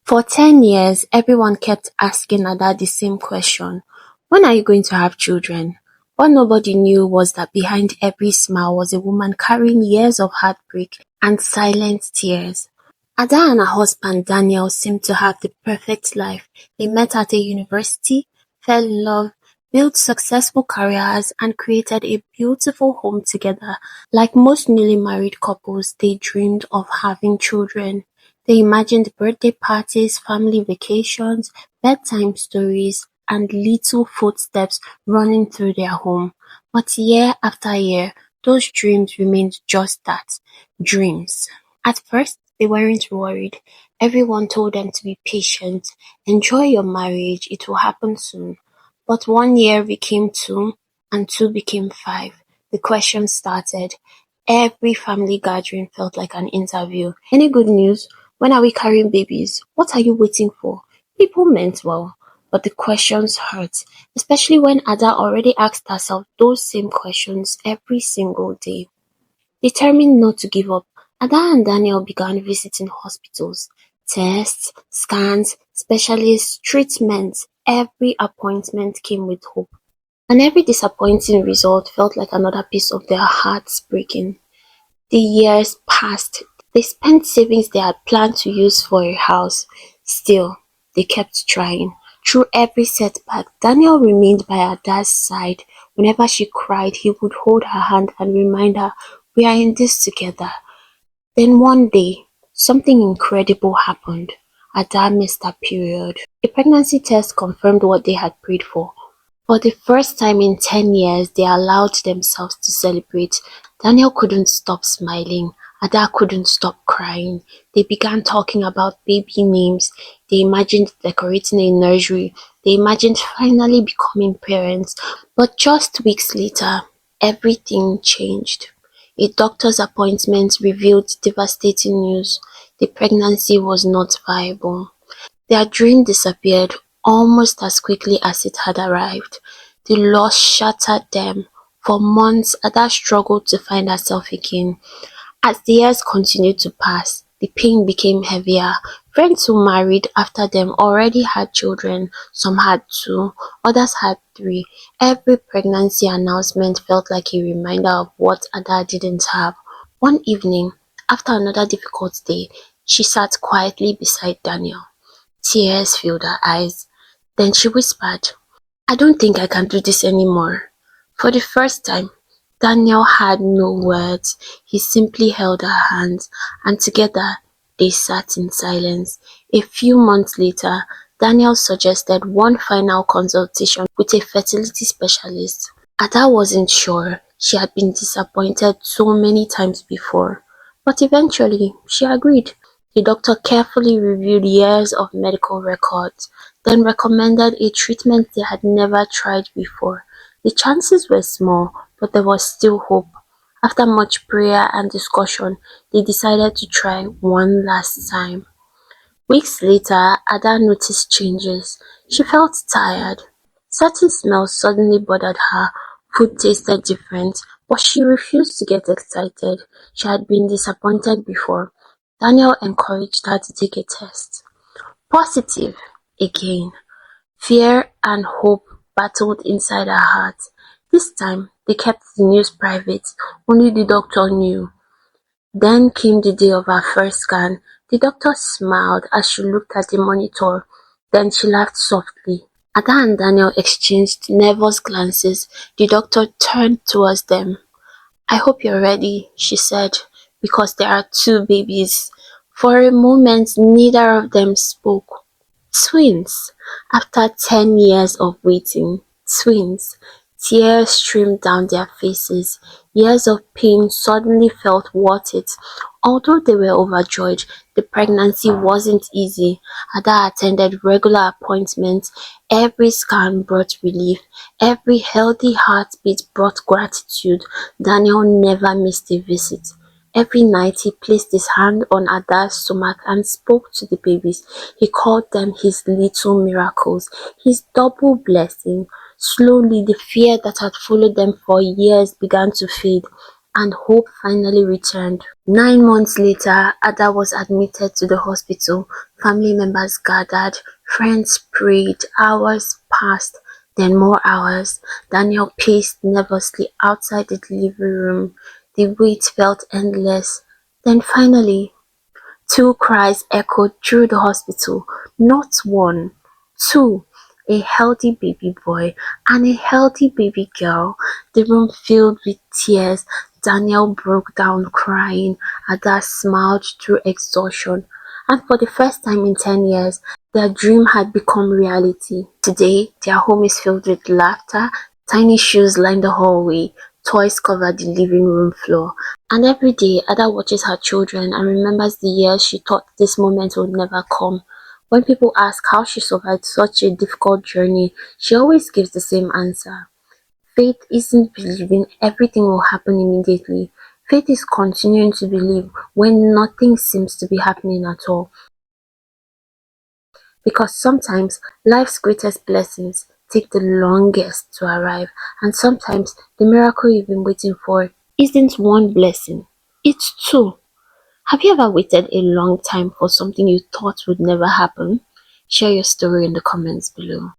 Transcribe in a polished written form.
For 10 years, everyone kept asking Ada the same question: when are you going to have children? What nobody knew was that behind every smile was a woman carrying years of heartbreak and silent tears. Ada and her husband Daniel seemed to have the perfect life. They met at a university, fell in love, built successful careers, and created a beautiful home together. Like most newly married couples, they dreamed of having children. They imagined birthday parties, family vacations, bedtime stories, and little footsteps running through their home. But year after year, those dreams remained just that: dreams. At first, they weren't worried. Everyone told them to be patient, enjoy your marriage, it will happen soon. But 1 year became two, and two became five. The questions started. Every family gathering felt like an interview. Any good news? When are we carrying babies? What are you waiting for? People meant well, but the questions hurt, especially when Ada already asked herself those same questions every single day. Determined not to give up, Ada and Daniel began visiting hospitals. Tests, scans, specialists, treatments. Every appointment came with hope. And every disappointing result felt like another piece of their hearts breaking. The years passed. They spent savings they had planned to use for a house. Still, they kept trying. Through every setback, Daniel remained by Ada's side. Whenever she cried, he would hold her hand and remind her, "We are in this together." Then one day, something incredible happened. Ada missed her period. A pregnancy test confirmed what they had prayed for. For the first time in 10 years, they allowed themselves to celebrate. Daniel couldn't stop smiling. Ada couldn't stop crying. They began talking about baby names. They imagined decorating a nursery. They imagined finally becoming parents. But just weeks later, everything changed. A doctor's appointment revealed devastating news. The pregnancy was not viable. Their dream disappeared almost as quickly as it had arrived. The loss shattered them. For months, Ada struggled to find herself again. As the years continued to pass, the pain became heavier. Friends who married after them already had children. Some had two, others had three. Every pregnancy announcement felt like a reminder of what Ada didn't have. One evening, after another difficult day, she sat quietly beside Daniel. Tears filled her eyes. Then she whispered, "I don't think I can do this anymore." For the first time, Daniel had no words. He simply held her hands, and together they sat in silence. A few months later, Daniel suggested one final consultation with a fertility specialist. Ada wasn't sure. She had been disappointed so many times before. But eventually, she agreed. The doctor carefully reviewed years of medical records, then recommended a treatment they had never tried before. The chances were small, but there was still hope. After much prayer and discussion, they decided to try one last time. Weeks later, Ada noticed changes. She felt tired. Certain smells suddenly bothered her. Food tasted different, but she refused to get excited. She had been disappointed before. Daniel encouraged her to take a test. Positive again. Fear and hope battled inside her heart. This time, they kept the news private. Only the doctor knew. Then came the day of her first scan. The doctor smiled as she looked at the monitor. Then she laughed softly. Ada and Daniel exchanged nervous glances. The doctor turned towards them. "I hope you're ready," she said, "because there are two babies." For a moment, neither of them spoke. Twins! After 10 years of waiting. Twins! Tears streamed down their faces. Years of pain suddenly felt worth it. Although they were overjoyed, the pregnancy wasn't easy. Ada attended regular appointments. Every scan brought relief. Every healthy heartbeat brought gratitude. Daniel never missed a visit. Every night he placed his hand on Ada's stomach and spoke to the babies. He called them his little miracles, his double blessing. Slowly, the fear that had followed them for years began to fade. and hope finally returned. 9 months later, Ada was admitted to the hospital. Family members gathered, friends prayed, hours passed, then more hours. Daniel paced nervously outside the delivery room. The wait felt endless. Then finally, two cries echoed through the hospital, not one, two. A healthy baby boy and a healthy baby girl. The room filled with tears. Daniel broke down crying. Ada smiled through exhaustion. And for the first time in 10 years, their dream had become reality. Today, their home is filled with laughter. Tiny shoes line the hallway. Toys cover the living room floor. And every day, Ada watches her children and remembers the years she thought this moment would never come. When people ask how she survived such a difficult journey, she always gives the same answer. Faith isn't believing everything will happen immediately. Faith is continuing to believe when nothing seems to be happening at all. Because sometimes life's greatest blessings take the longest to arrive, and sometimes the miracle you've been waiting for isn't one blessing, it's two. Have you ever waited a long time for something you thought would never happen? Share your story in the comments below.